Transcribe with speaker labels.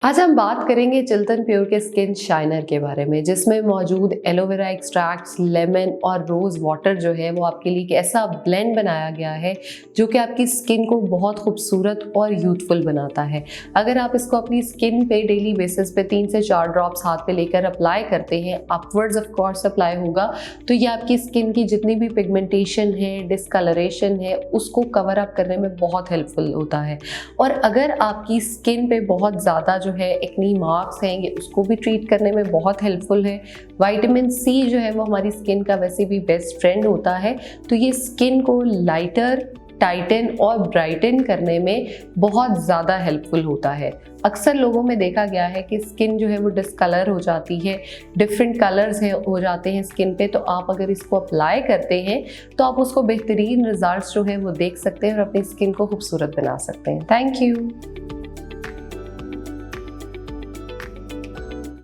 Speaker 1: आज हम बात करेंगे चिल्तन प्योर के स्किन शाइनर के बारे में, जिसमें मौजूद एलोवेरा एक्सट्रैक्ट्स, लेमन और रोज़ वाटर जो है वो आपके लिए एक ऐसा ब्लेंड बनाया गया है जो कि आपकी स्किन को बहुत खूबसूरत और यूथफुल बनाता है। अगर आप इसको अपनी स्किन पे डेली बेसिस पे 3 से 4 ड्रॉप्स हाथ पे लेकर अप्लाई करते हैं, अपवर्ड्स ऑफ कोर्स अप्लाई होगा, तो ये आपकी स्किन की जितनी भी पिगमेंटेशन है, डिस्कलरेशन है, उसको कवर अप करने में बहुत हेल्पफुल होता है। और अगर आपकी स्किन पे बहुत ज़्यादा जो है एक्नी मार्क्स हैं, ये उसको भी ट्रीट करने में बहुत हेल्पफुल है। विटामिन सी जो है वो हमारी स्किन का वैसे भी बेस्ट फ्रेंड होता है, तो ये स्किन को लाइटर, टाइटन और ब्राइटन करने में बहुत ज़्यादा हेल्पफुल होता है। अक्सर लोगों में देखा गया है कि स्किन जो है वो डिस्कलर हो जाती है, डिफरेंट कलर्स हो जाते हैं स्किन पे, तो आप अगर इसको अप्लाई करते हैं तो आप उसको बेहतरीन रिजल्ट्स जो है वो देख सकते हैं और अपनी स्किन को खूबसूरत बना सकते हैं। Thank you.